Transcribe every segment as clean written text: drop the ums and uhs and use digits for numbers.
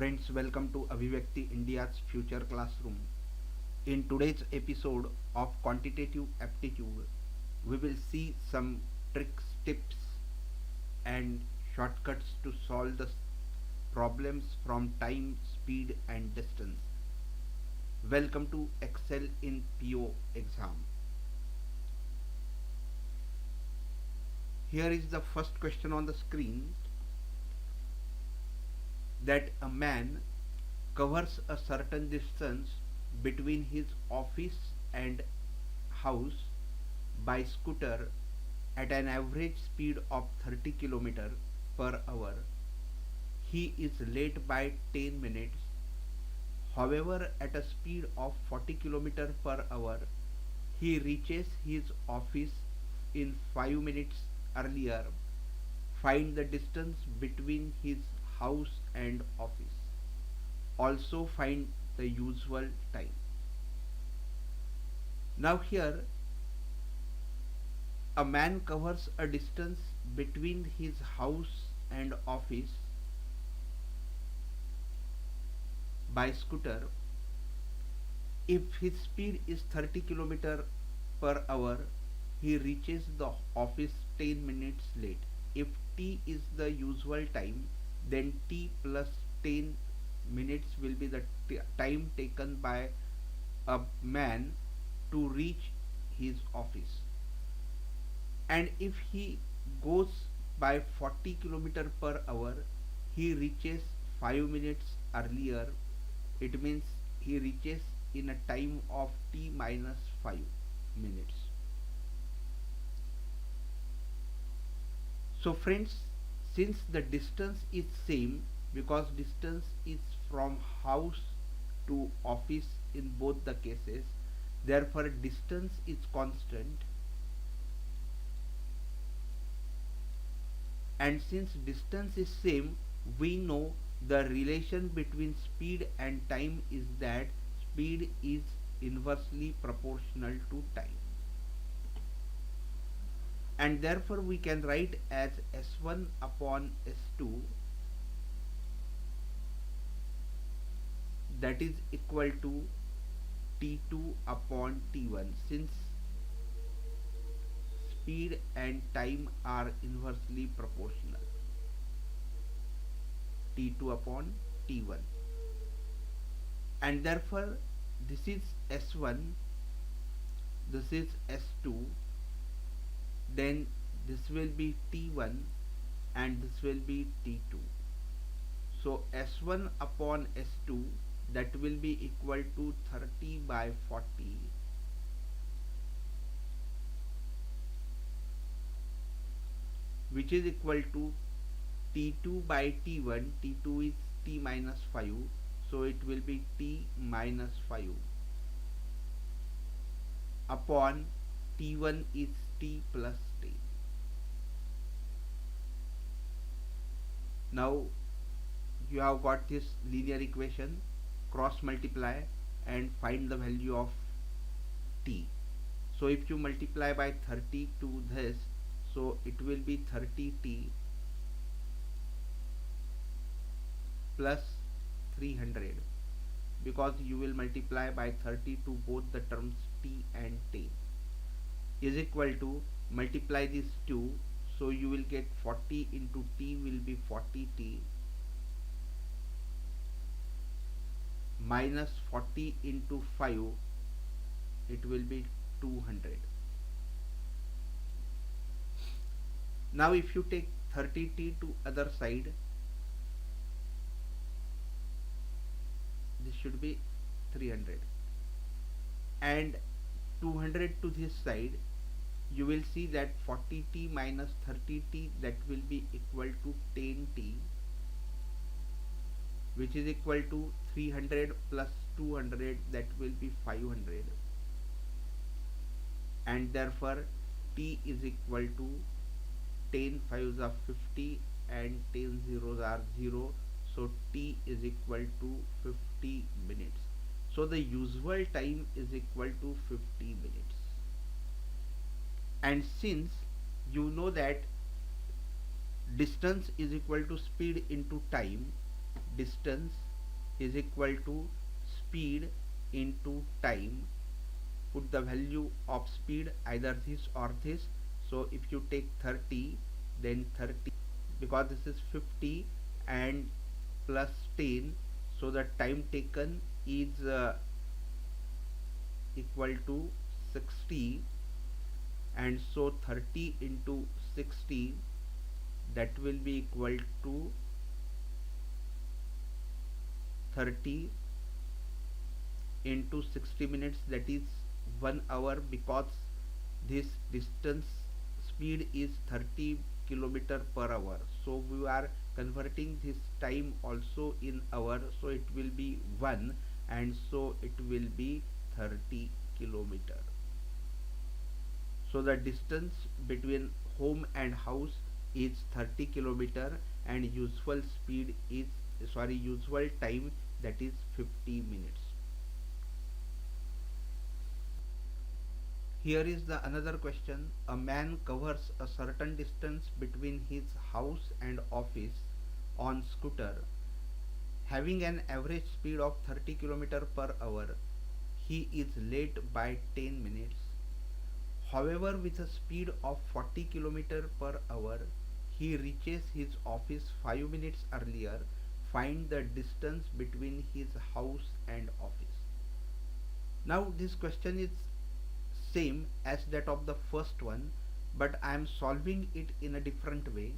Friends, welcome to Abhivakti India's Future Classroom. In today's episode of Quantitative Aptitude, we will see some tricks, tips, and shortcuts to solve the problems from time, speed, and distance. Welcome to Excel in PO exam. Here is the first question on the screen, that a man covers a certain distance between his office and house by scooter at an average speed of 30 km per hour. He is late by 10 minutes. However, at a speed of 40 km per hour, he reaches his office in 5 minutes earlier. Find the distance between his house and office. Also find the usual time. Now here, a man covers a distance between his house and office by scooter. If his speed is 30 km per hour, he reaches the office 10 minutes late. If t is the usual time, then t plus 10 minutes will be the time taken by a man to reach his office. And if he goes by 40 km per hour, he reaches 5 minutes earlier. It means he reaches in a time of t minus 5 minutes. So friends, since the distance is same, because distance is from house to office in both the cases, therefore distance is constant, and since distance is same, we know the relation between speed and time is that speed is inversely proportional to time, and therefore we can write as s1 upon s2, that is equal to t2 upon t1, since speed and time are inversely proportional. t2 upon t1, and therefore this is s1, this is s2, then this will be t1 and this will be t2. So s1 upon s2, that will be equal to 30 by 40, which is equal to t2 by t1. t2 is t minus 5, so it will be t minus 5 upon t1 is t plus 10. Now you have got this linear equation. Cross multiply and find the value of t. So if you multiply by 30 to this, so it will be 30t plus 300, because you will multiply by 30 to both the terms t and t, is equal to, multiply these two, so you will get 40 into t will be 40t minus 40 into 5, it will be 200. Now if you take 30t to other side, this should be 300, and 200 to this side, you will see that 40t minus 30t, that will be equal to 10t, which is equal to 300 plus 200, that will be 500, and therefore t is equal to 10 5s are 50 and 10 zeros are 0, so t is equal to 50 minutes. So the usual time is equal to 50 minutes, and since you know that distance is equal to speed into time, distance is equal to speed into time. Put the value of speed either this or this. So if you take 30, then 30, because this is 50 and plus 10, so the time taken is equal to 60, and so 30 into 60, that will be equal to 30 into 60 minutes, that is 1 hour, because this distance speed is 30 kilometer per hour. So we are converting this time also in hour, so it will be 1, and so it will be 30 kilometer. So the distance between home and house is 30 kilometer, and usual speed is, usual time, that is 50 minutes. Here is the another question. A man covers a certain distance between his house and office on scooter, having an average speed of 30 km per hour. He is late by 10 minutes. However, with a speed of 40 km per hour, he reaches his office 5 minutes earlier. Find the distance between his house and office. Now this question is same as that of the first one, but I am solving it in a different way.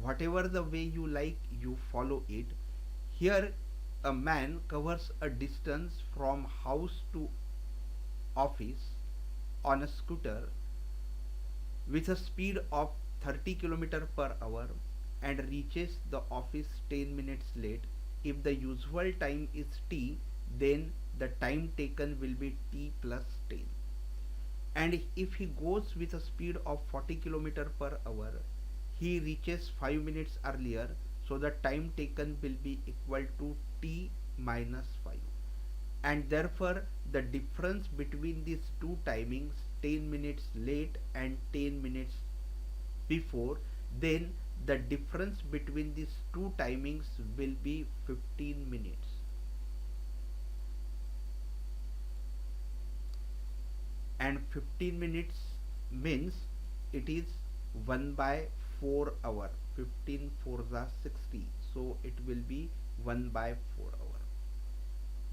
Whatever the way you like, you follow it. Here a man covers a distance from house to office on a scooter with a speed of 30 km per hour and reaches the office 10 minutes late. If the usual time is t, then the time taken will be t plus 10. And if he goes with a speed of 40 km per hour, he reaches 5 minutes earlier, so the time taken will be equal to t minus 5. And therefore the difference between these two timings, 10 minutes late and 10 minutes before, then the difference between these two timings will be 15 minutes. And 15 minutes means it is 1 by 4 hour. 15 4s are 60, so it will be 1 by 4 hour.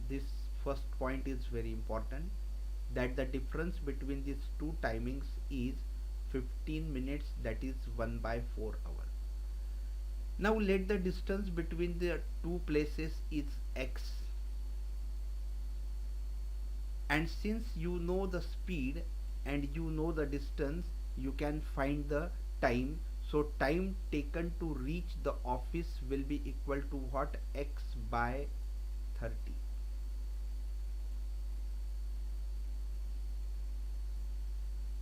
This first point is very important, that the difference between these two timings is 15 minutes, that is 1 by 4 hour. Now let the distance between the two places is x, and since you know the speed and you know the distance, you can find the time. So time taken to reach the office will be equal to what? X by 30.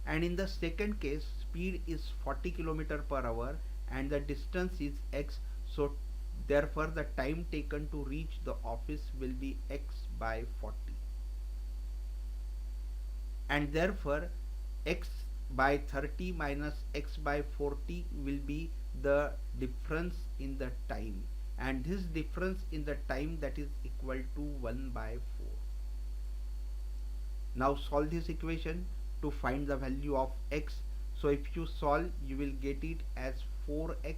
And in the second case, speed is 40 km per hour and the distance is x, so therefore the time taken to reach the office will be x by 40. And therefore x by 30 minus x by 40 will be the difference in the time, and this difference in the time, that is equal to 1 by 4. Now solve this equation to find the value of x. So if you solve, you will get it as 4x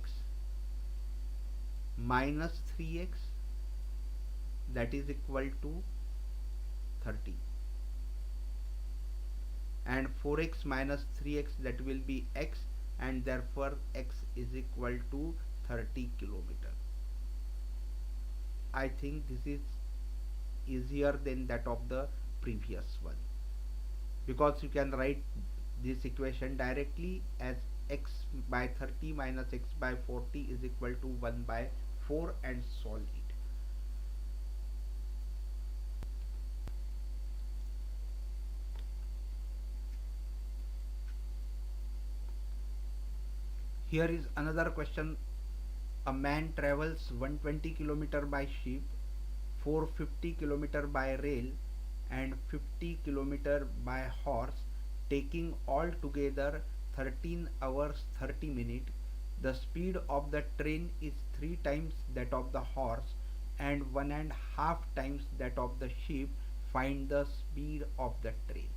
minus 3x, that is equal to 30. And 4x minus 3x, that will be x, and therefore x is equal to 30 kilometer. I think this is easier than that of the previous one, because you can write this equation directly as x by 30 minus x by 40 is equal to 1 by 4 and solve it. Here is another question. A man travels 120 km by ship, 450 km by rail and 50 km by horse, taking altogether 13 hours 30 minutes. The speed of the train is 3 times that of the horse, and 1.5 times that of the ship, find the speed of the train.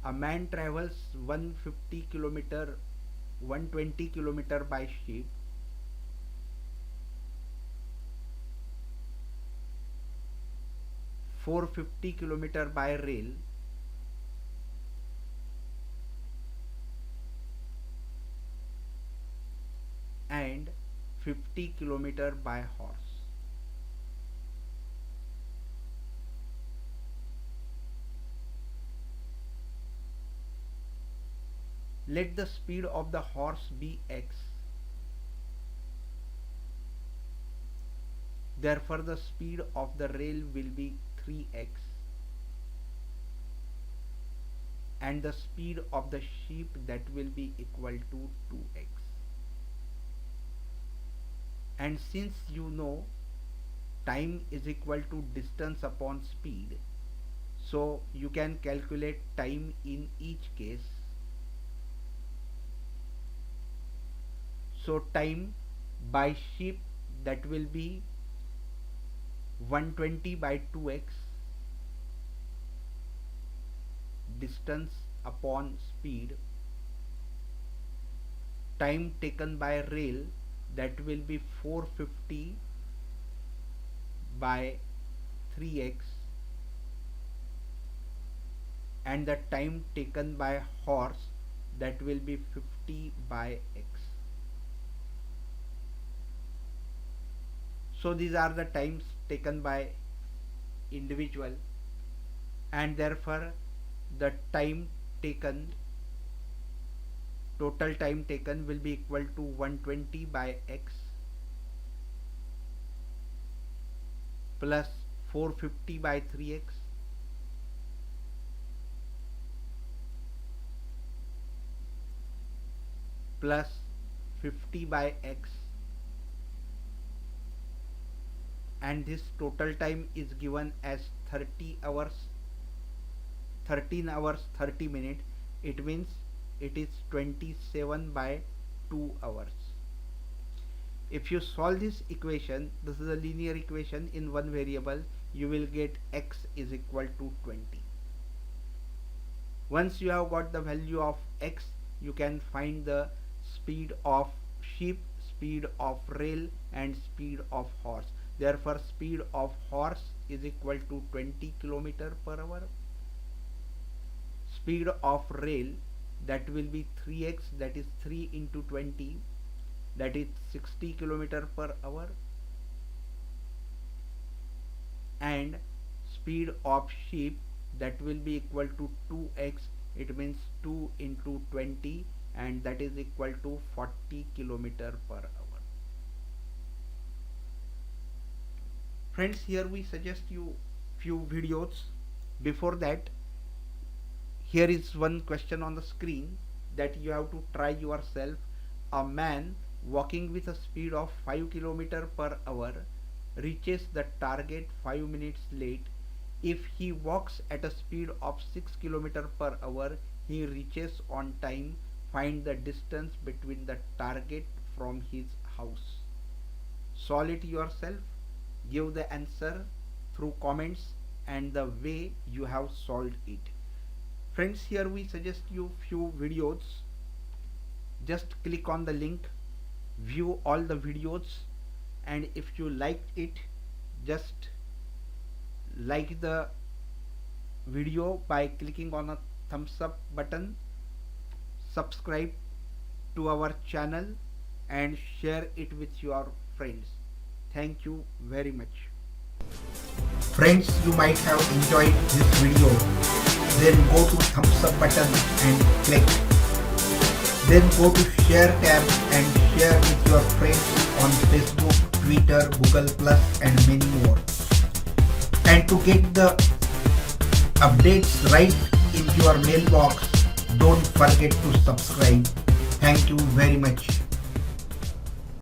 A man travels 150 kilometer 120 kilometer by ship, 450 kilometer by rail, and 50 kilometer by horse. Let the speed of the horse be x. Therefore, the speed of the rail will be 3x, and the speed of the ship, that will be equal to 2x. And since you know time is equal to distance upon speed, so you can calculate time in each case. So time by ship, that will be 120 by 2x, distance upon speed. Time taken by rail, that will be 450 by 3x, and the time taken by horse, that will be 50 by x. So these are the times taken by individual, and therefore the time taken, total time taken, will be equal to 120 by x plus 450 by 3x plus 50 by x, and this total time is given as 13 hours 30 minutes. It means it is 27 by 2 hours. If you solve this equation, this is a linear equation in one variable, you will get x is equal to 20. Once you have got the value of x, you can find the speed of ship, speed of rail, and speed of horse. Therefore, speed of horse is equal to 20 km per hour. Speed of rail, that will be 3x, that is 3 into 20, that is 60 km per hour. And speed of ship, that will be equal to 2x, it means 2 into 20, and that is equal to 40 km per hour. Friends, here we suggest you few videos. Before that, here is one question on the screen that you have to try yourself. A man walking with a speed of 5 km per hour reaches the target 5 minutes late. If he walks at a speed of 6 km per hour, he reaches on time. Find the distance between the target from his house. Solve it yourself. Give the answer through comments and the way you have solved it. Friends, here we suggest you few videos. Just click on the link, view all the videos, and if you liked it, just like the video by clicking on a thumbs up button, subscribe to our channel, and share it with your friends. Thank you very much. Friends, you might have enjoyed this video. Then go to thumbs up button and click. Then go to share tab and share with your friends on Facebook, Twitter, Google Plus, and many more. And to get the updates right in your mailbox, don't forget to subscribe. Thank you very much.